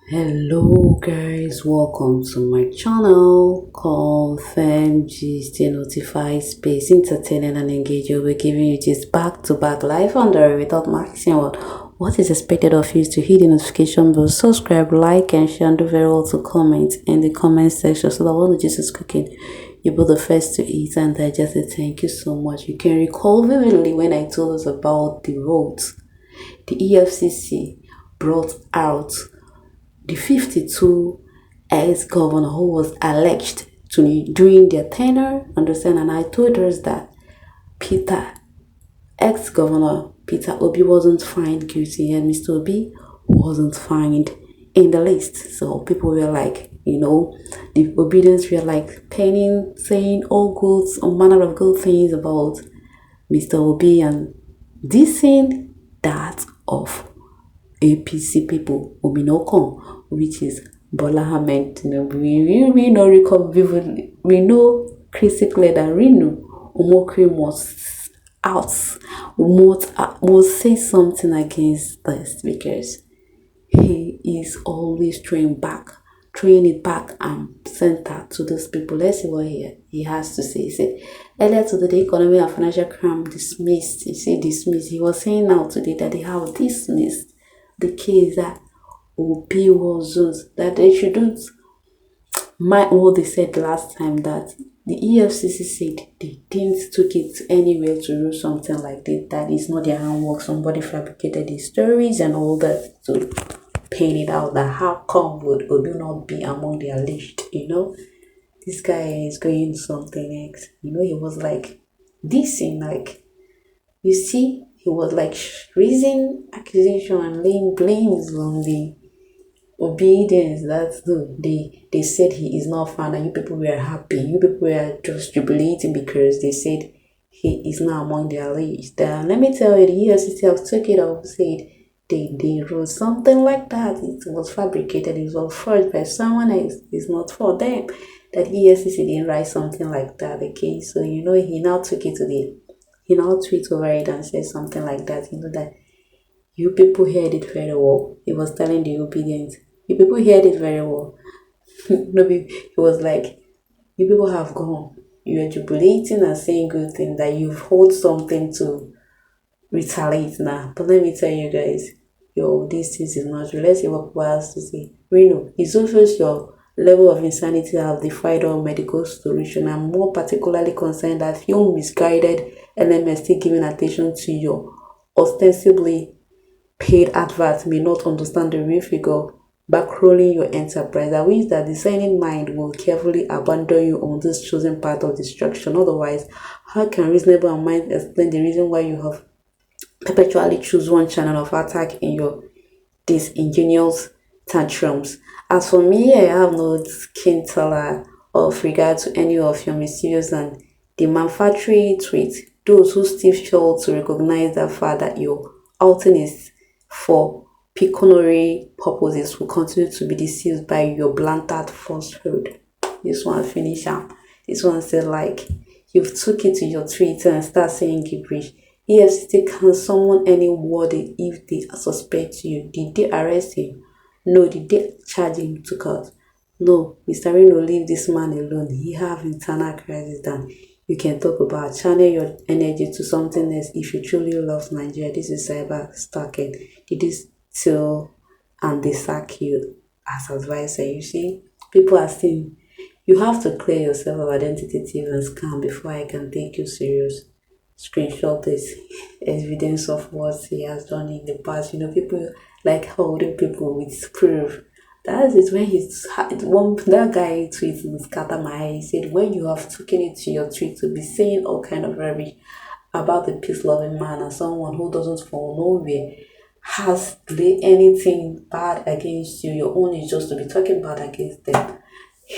Hello guys, welcome to my channel. Confirm Gist, a notified space, entertaining and engaging. We're giving you this back-to-back live on the without marking what is expected of you is to hit the notification bell, subscribe, like and share, and do very well to comment in the comment section so that when the gist is cooking, you'll be the first to eat and digest it. Thank you so much. You can recall vividly when I told us about the votes the EFCC brought out the 52 ex-governor who was alleged to during their tenure, understand, and I told us that Peter, ex-governor Peter Obi wasn't found guilty and Mr. Obi wasn't found in the list. So people were like, the obedience were like penning, saying all manner of good things about Mr. Obi and dissing that of APC people we no come, which is Bola Ahmed Tinubu. We know we know critically that Reno Omokri must out must say something against this because he is always throwing it back and center to those people. Let's see what he has to say. He said earlier today the economic and financial crime dismissed. He said dismissed. He was saying now today that they have dismissed the case that Obi wasn't, that they shouldn't mind what they said last time, that the EFCC said they didn't took it anywhere to do something like this, that is not their handwork, somebody fabricated the stories and all that to paint it out that how come would Obi not be among the alleged, this guy is going something else, he was like dissing, like, you see, he was like raising accusation and laying blames on the obedience that they said he is not found, and you people were happy. You people were just jubilating because they said he is not among the alleged. Let me tell you, the EFCC have took it up, said they wrote something like that. It was fabricated, it was forged by someone else. It's not for them. That EFCC didn't write something like that. Okay, so he now took it to the he now tweet over it and said something like that, that you people heard it very well. He was telling the obedience. You people heard it very well. No, he was like, you people have gone. You are jubilating and saying good things that you've hold something to retaliate now. But let me tell you guys, this is not true. Let's see what people has to say. Reno, it's obvious your level of insanity have defied all medical solution. I'm more particularly concerned that few misguided LMS still giving attention to your ostensibly paid adverts may not understand the real figure backrolling your enterprise. I wish that discerning mind will carefully abandon you on this chosen path of destruction. Otherwise, how can reasonable mind explain the reason why you have perpetually choose one channel of attack in your disingenuous tantrums? As for me, I have no skin color of regard to any of your mischievous and the manufacturing tweets. Those who still fail to recognize the fact that your outing is for pecuniary purposes will continue to be deceived by your blatant falsehood. This one finish up. This one said like, you've took it to your Twitter and start saying gibberish. EFCC can summon anybody if they suspect you. Did they arrest him? No. Did they charge him to court? No. Mr. Reno, leave this man alone. He have internal crisis than you can talk about. Channel your energy to something else if you truly love Nigeria. This is cyber stalking. Did this till and they sack you as advisor? You see, people are saying you have to clear yourself of identity thief and scam before I can take you serious. Screenshot this evidence of what he has done in the past. People like holding people with proof. That is when that guy tweeted and scatter my eye. He said, when you have taken it to your tweet to be saying all kind of rubbish about the peace-loving man and someone who doesn't fall nowhere has laid anything bad against you, your own is just to be talking bad against them.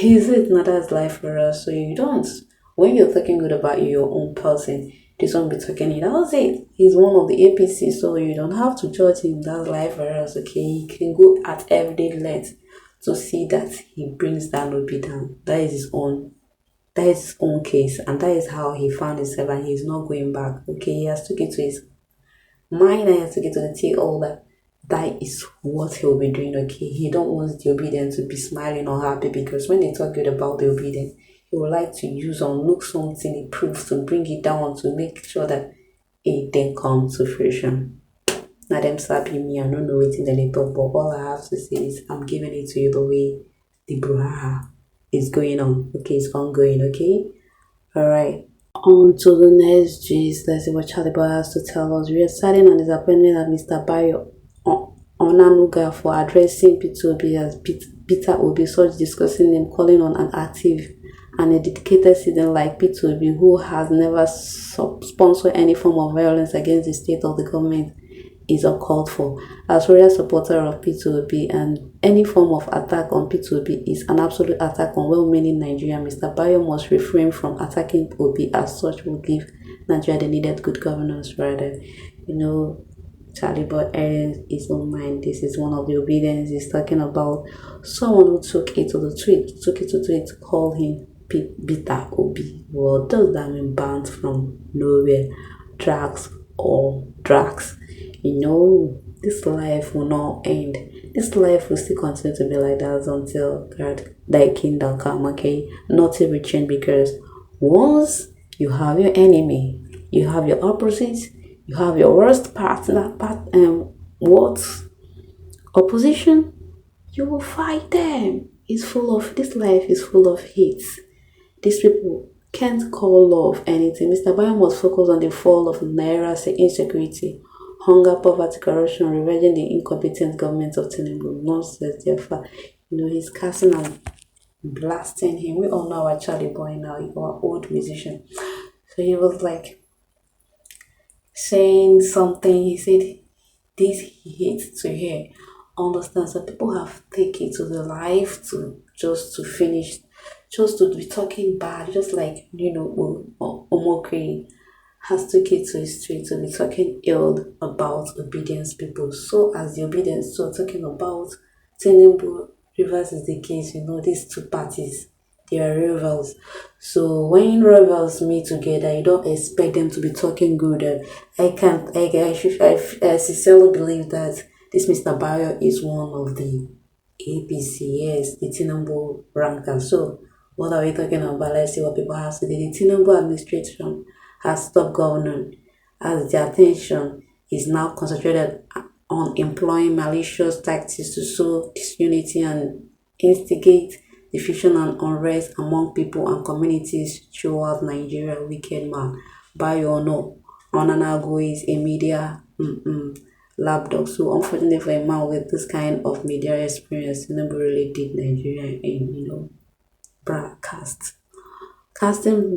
Is it not as life for us? So you don't. When you're talking good about you, your own person, this one be talking it. That's it. He's one of the APC, so you don't have to judge him. That's life for us, okay? You can go at everyday length to see that he brings that Obi down. That is his own case, and that is how he found himself, and he's not going back. Okay, he has to get to his mind, and he has to get to the tea all that that is what he'll be doing, okay? He don't want the obedient to be smiling or happy, because when they talk good about the obedient, he would like to use or look something he proves to bring it down to make sure that it then comes to fruition. Now them slapping me, I don't know what's in the little, but all I have to say is I'm giving it to you the way the brouhaha is going on. Okay, it's ongoing, okay? Alright. On to the next gist. Let's see what Charlie Boy has to tell us. We are saddened and disappointed at Mr. Bayo Onanuga for addressing P2B as Peter Obi, such discussing him, calling on an active and a dedicated citizen like P2B who has never sponsored any form of violence against the state or the government is uncalled for. As royal supporter of P2B, and any form of attack on P2B is an absolute attack on well-meaning Nigeria. Mr. Bayo must refrain from attacking Obi, as such will give Nigeria the needed good governance rather. Charlie Boy airing his own mind. This is one of the obedience. He's talking about someone who took it to the tweet, to call him Bita Obi. Well, does that mean banned from nowhere, drugs or drugs? This life will not end. This life will still continue to be like that until God, thy kingdom come, okay? Nothing will change, because once you have your enemy, you have your opposite, you have your worst partner, what opposition, you will fight them. This life is full of hate. These people can't call love anything. Mr. Bayo must focus on the fall of Naira insecurity, hunger, poverty, corruption, revenging the incompetent government of Tinubu. Nonsense, therefore. He's casting and blasting him. We all know our Charlie Boy now, our old musician. So he was like saying something. He said this he hates to hear. Understand? So people have taken to the life to finish, just to be talking bad, just like Omokri has took it to his street to be talking ill about obedience people. So as the obedience, so talking about Tinubu, Rivers is the case. These two parties, they are rivals. So when rivals meet together, you don't expect them to be talking good. I sincerely believe that this Mr. Bayo is one of the APC, yes, the Tinubu ranker. So what are we talking about? Let's see what people have to do. The Tinubu administration has stopped governor, as the attention is now concentrated on employing malicious tactics to sow disunity and instigate division and unrest among people and communities throughout Nigeria. Wicked man. Bayo no. Onanago is a media lapdog. So unfortunately for a man with this kind of media experience, never really did Nigeria in broadcast. Casting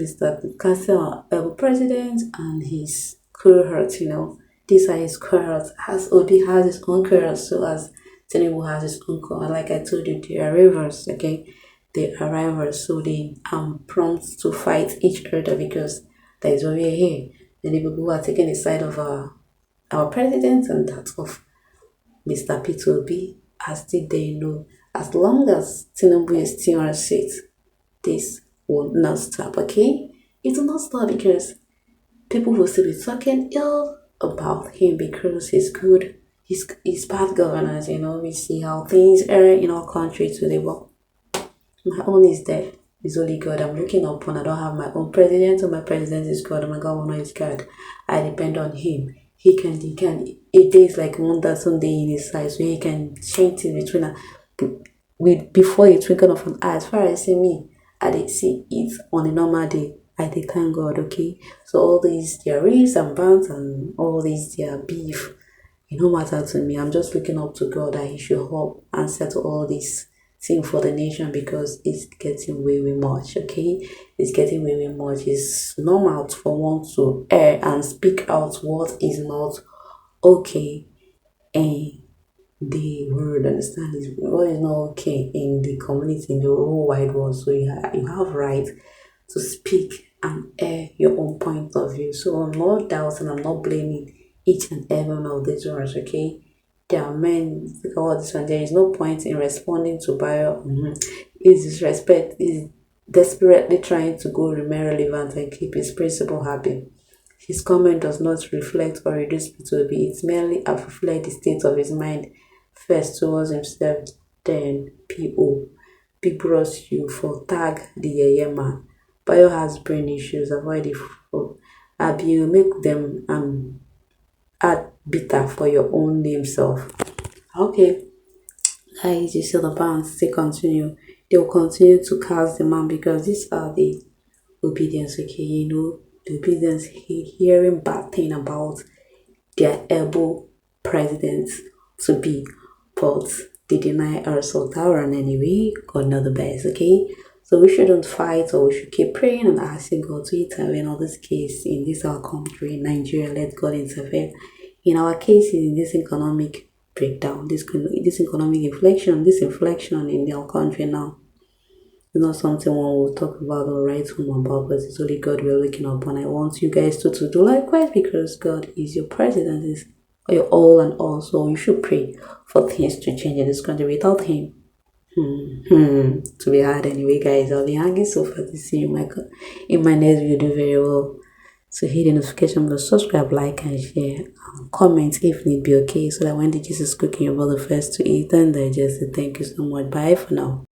our president and his cohort, these are his cohorts. As Obi has his own cohort, so as Tinubu has his own cohort. Like I told you, they are rivals, okay? They are rivals, so they prompt to fight each other, because there is over here. The people who are taking the side of our president and that of Mr. P2B, as they know, as long as Tinubu is still on seat, this will not stop, okay? It will not stop, because people will still be talking ill about him because he's good. He's bad governance, we see how things are in our country today. But my own is there. It's only God I'm looking upon. I don't have my own president, so my president is God, and my governor is God. I depend on him. He can it is like wonder someday in his size, so he can change it before you twinkle of an eye. As far as me, I did see it on a normal day. I did thank God, okay? So all these their race and bands and all these their beef, it no matter to me. I'm just looking up to God that He should help and settle all this thing for the nation, because it's getting way much, okay? It's getting way much. It's normal for one to err and speak out what is not okay, and the world understand is what is not okay in the community, in the whole wide world. So you have right to speak and air your own point of view. So I'm not doubting, I'm not blaming each and every one of these words, okay? There are men, all this one, there is no point in responding to Bayo. His disrespect is desperately trying to go remain relevant and keep his principal happy. His comment does not reflect or reduce P2B. It merely reflects the state of his mind first towards himself, then PO. Big bros you for tag the yeye man. Bayo has brain issues, avoid the fool. Abi you make them add bitter for your own name self. Okay, guys, you see the bands, they continue. They will continue to cast the man because these are the obedience, okay, the obedience hearing bad thing about their able president to be, but they deny us of that one anyway. God know the best, okay? So we shouldn't fight, or we should keep praying and asking God to intervene on this case in this our country, in Nigeria. Let God intervene in our cases, in this economic breakdown, this economic inflection in our country now. It's not something one will talk about or write home about, but it's only God we're looking upon. I want you guys to do likewise because God is your president, is your all and all. So you should pray for things to change in this country. Without Him, to be hard anyway, guys. I'll be hanging so far to see you in my next video. Do very well. So hit the notification bell, subscribe, like, and share. Comment if need be, okay, so that when the Jesus cooking, you're the first to eat and digest it. Thank you so much. Bye for now.